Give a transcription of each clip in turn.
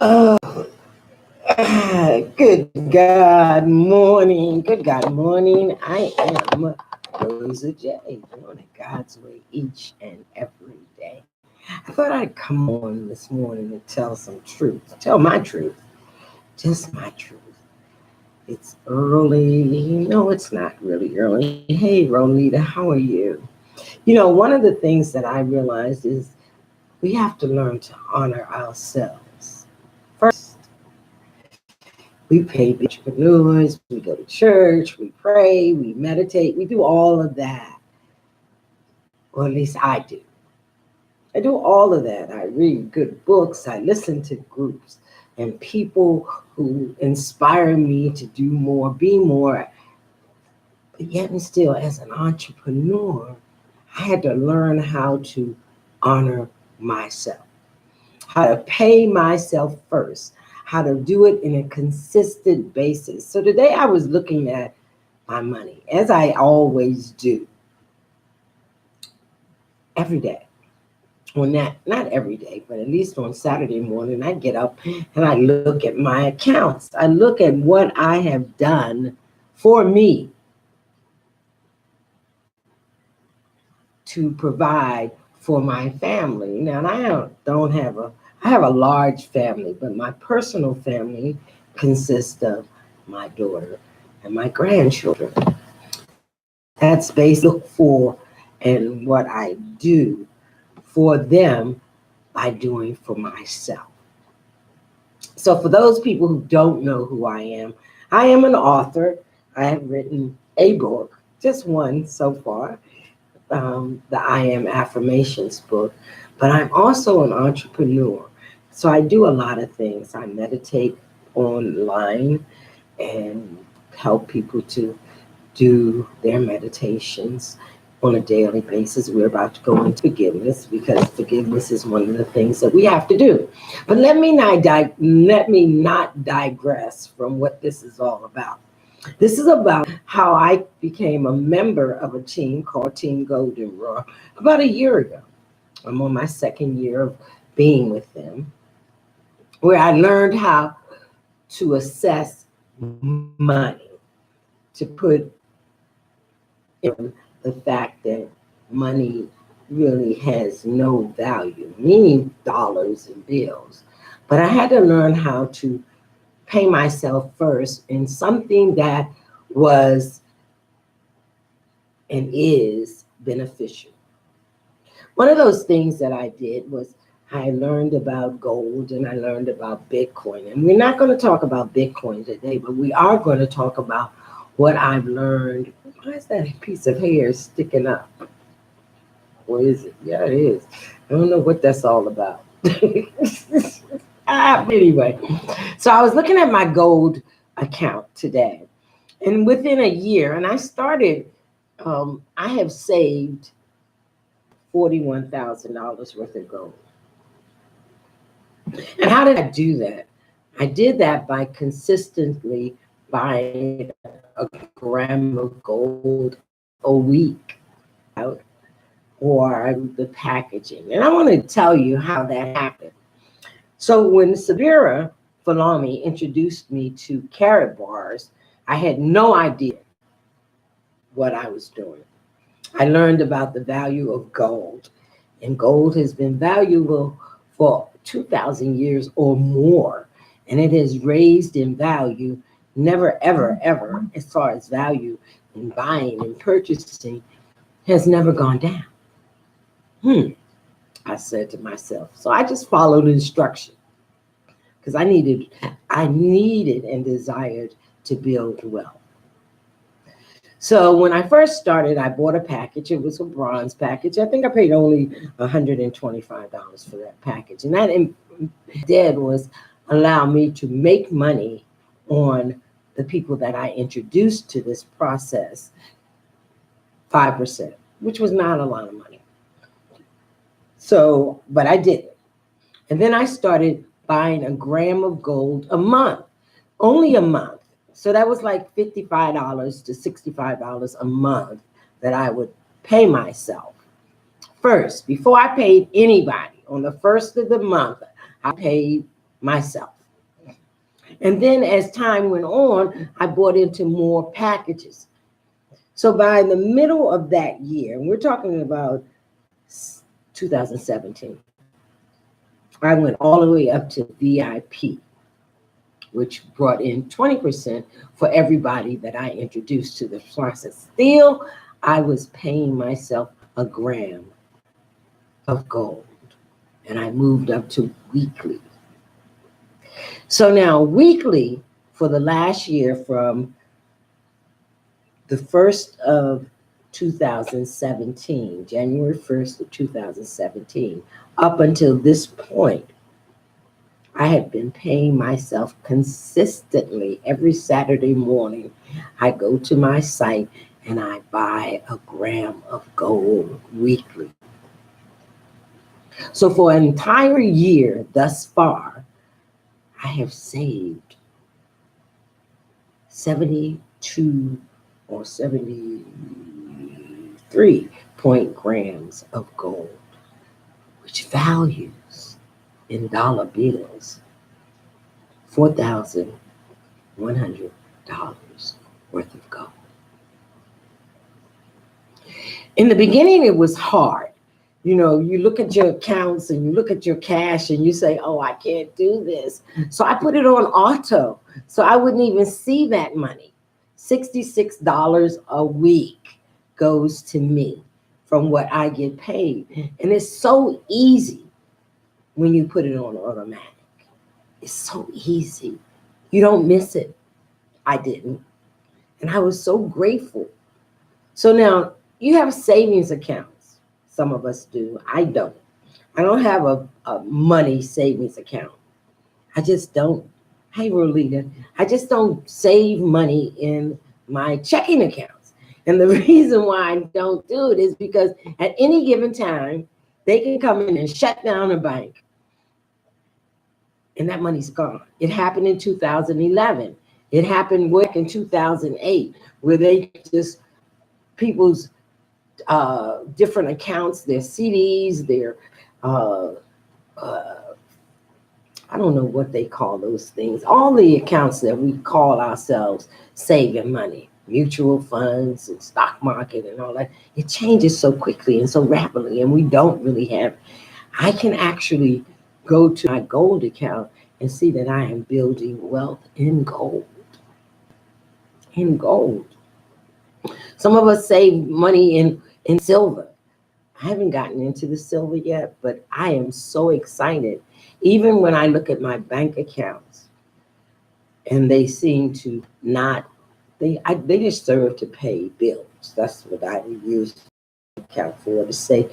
Oh, good God morning. Good God morning. I am RosaJ, doing it God's way each and every day. I thought I'd come on this morning and tell some truth. Tell my truth. Just my truth. It's early. No, it's not really early. Hey, Rolita, how are you? One of the things that I realized is we have to learn to honor ourselves first. We pay entrepreneurs, we go to church, we pray, we meditate, we do all of that. Or at least I do. I do all of that. I read good books, I listen to groups and people who inspire me to do more, be more. But yet and still, as an entrepreneur, I had to learn how to honor myself, how to pay myself first, how to do it in a consistent basis. So today I was looking at my money, as I always do, every day. Well, not every day, but at least on Saturday morning, I get up and I look at my accounts. I look at what I have done for me to provide for my family. Now, don't have I have a large family, but my personal family consists of my daughter and my grandchildren. That's basically look for and what I do for them by doing for myself. So for those people who don't know who I am an author. I have written a book, just one so far, the I Am Affirmations book, but I'm also an entrepreneur. So I do a lot of things. I meditate online and help people to do their meditations on a daily basis. We're about to go into forgiveness because forgiveness is one of the things that we have to do. But let me not digress from what this is all about. This is about how I became a member of a team called Team Golden Raw about a year ago. I'm on my second year of being with them, where I learned how to assess money, to put in the fact that money really has no value, meaning dollars and bills. But I had to learn how to pay myself first in something that was and is beneficial. One of those things that I did was I learned about gold and I learned about Bitcoin. And we're not going to talk about Bitcoin today, but we are going to talk about what I've learned. Why is that piece of hair sticking up? Or is it? Yeah, it is. I don't know what that's all about. Anyway, so I was looking at my gold account today. And within a year, and I started, I have saved $41,000 worth of gold. And how did I do that? I did that by consistently buying a gram of gold a week out or the packaging. And I want to tell you how that happened. So when Sabira Falami introduced me to carrot bars, I had no idea what I was doing. I learned about the value of gold, and gold has been valuable for 2,000 years or more, and it has raised in value, never, ever, ever, as far as value in buying and purchasing, has never gone down. I said to myself. So I just followed instruction because I needed and desired to build wealth. So when I first started, I bought a package. It was a bronze package. I think I paid only $125 for that package. And that did was allow me to make money on the people that I introduced to this process, 5%, which was not a lot of money. So, but I did it. And then I started buying a gram of gold a month, only a month. So that was like $55 to $65 a month that I would pay myself. First, before I paid anybody, on the first of the month, I paid myself. And then as time went on, I bought into more packages. So by the middle of that year, and we're talking about 2017, I went all the way up to VIP, which brought in 20% for everybody that I introduced to the process. Still, I was paying myself a gram of gold, and I moved up to weekly. So now weekly for the last year, from the 1st of 2017, January 1st of 2017, up until this point, I had been paying myself consistently every Saturday morning. I go to my site and I buy a gram of gold weekly. So for an entire year thus far, I have saved 72 or 73 grams of gold, which values in dollar bills $4,100 worth of gold. In the beginning, it was hard. You know, you look at your accounts and you look at your cash and you say, oh, I can't do this. So I put it on auto, so I wouldn't even see that money. $66 a week goes to me from what I get paid. And it's so easy when you put it on automatic. It's so easy. You don't miss it. I didn't. And I was so grateful. So now you have savings accounts. Some of us do. I don't. I don't have a money savings account. I just don't. Hey, Rolita, I just don't save money in my checking accounts. And the reason why I don't do it is because at any given time, they can come in and shut down a bank. And that money's gone. It happened in 2011. It happened back in 2008, where they just, people's different accounts, their CDs, their, I don't know what they call those things, all the accounts that we call ourselves saving money, mutual funds and stock market and all that, it changes so quickly and so rapidly, and we don't really have, I can actually go to my gold account and see that I am building wealth in gold. In gold. Some of us save money in silver. I haven't gotten into the silver yet, but I am so excited. Even when I look at my bank accounts and they seem to not, they just serve to pay bills. That's what I use the account for, to say,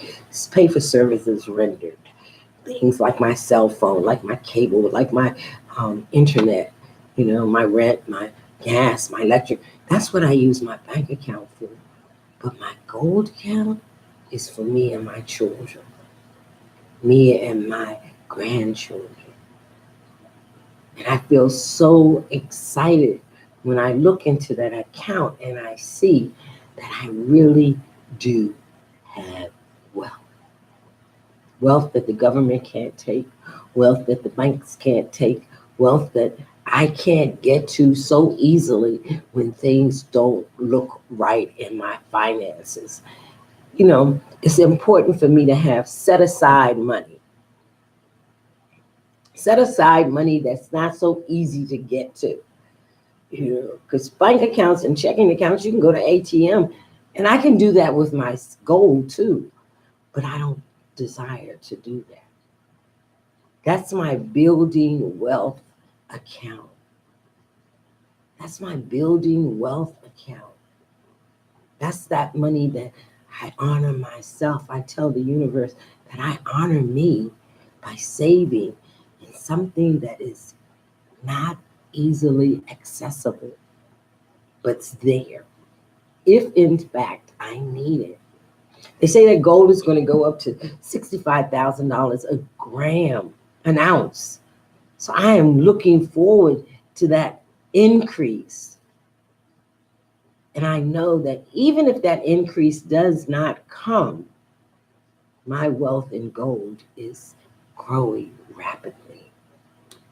pay for services rendered. Things like my cell phone, like my cable, like my internet, you know, my rent, my gas, my electric. That's what I use my bank account for. But my gold account is for me and my children, me and my grandchildren. And I feel so excited when I look into that account and I see that I really do have wealth. Wealth that the government can't take, wealth that the banks can't take, wealth that I can't get to so easily when things don't look right in my finances. You know, it's important for me to have set aside money. Set aside money that's not so easy to get to. You know, because bank accounts and checking accounts, you can go to ATM, and I can do that with my gold too, but I don't desire to do that. That's my building wealth account. That's my building wealth account. That's that money that I honor myself. I tell the universe that I honor me by saving in something that is not easily accessible, but's there, if in fact I need it. They say that gold is going to go up to $65,000 a gram, an ounce. So I am looking forward to that increase. And I know that even if that increase does not come, my wealth in gold is growing rapidly.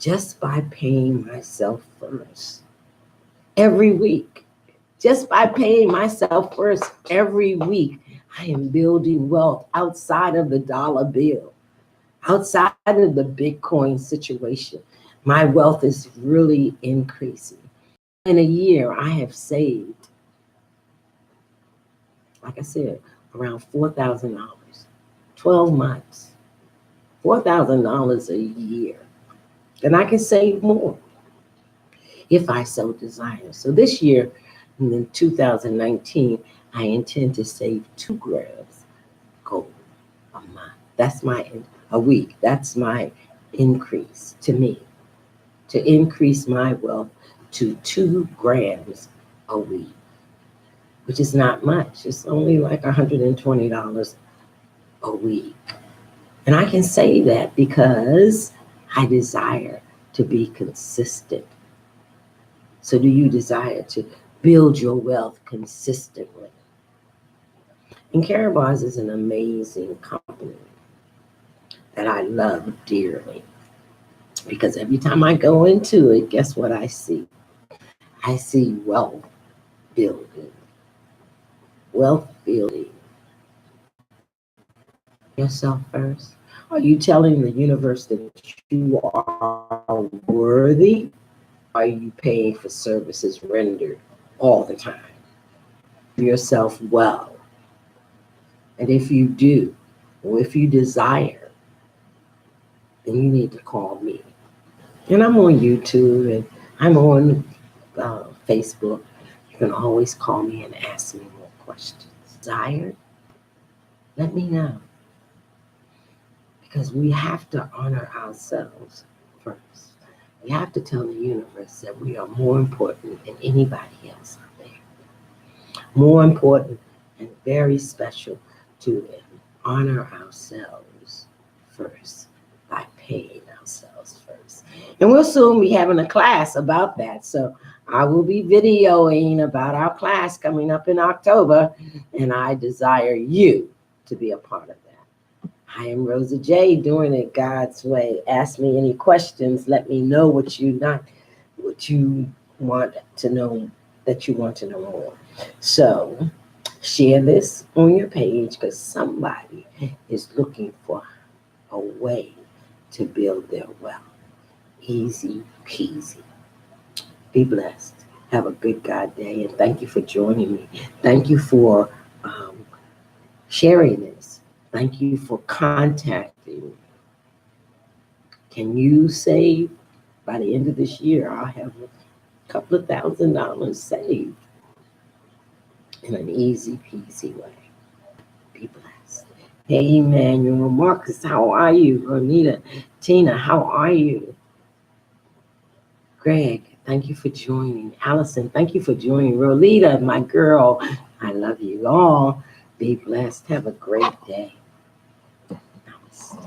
just by paying myself first every week. Just by paying myself first every week, I am building wealth outside of the dollar bill, outside of the Bitcoin situation. My wealth is really increasing. In a year, I have saved, like I said, around $4,000, 12 months, $4,000 a year. And I can save more if I so desire. So this year, in 2019, I intend to save 2 grams gold a month. That's a week. That's my increase to me, to increase my wealth to 2 grams a week, which is not much. It's only like $120 a week. And I can say that because I desire to be consistent. So do you desire to build your wealth consistently? And Karatbars is an amazing company that I love dearly, because every time I go into it, guess what I see? I see wealth building. Wealth building. Yourself first. Are you telling the universe that you are worthy? Are you paying for services rendered all the time? Yourself well. And if you do, or if you desire, then you need to call me. And I'm on YouTube, and I'm on Facebook. You can always call me and ask me more questions. Desire? Let me know. Because we have to honor ourselves first. We have to tell the universe that we are more important than anybody else out there. More important and very special to them. Honor ourselves first by paying ourselves first. And we'll soon be having a class about that. So I will be videoing about our class coming up in October, and I desire you to be a part of that. I am RosaJ, doing it God's way. Ask me any questions. Let me know what you want to know, that you want to know more. So share this on your page, because somebody is looking for a way to build their wealth. Easy peasy. Be blessed. Have a good God day, and thank you for joining me. Thank you for sharing this. Thank you for contacting me. Can you save? By the end of this year, I'll have a couple of $1,000 saved in an easy peasy way. Be blessed. Hey, Emmanuel, Marcus, how are you? Ronita, Tina, how are you? Greg, thank you for joining. Allison, thank you for joining. Rolita, my girl, I love you all. Be blessed. Have a great day. Namaste.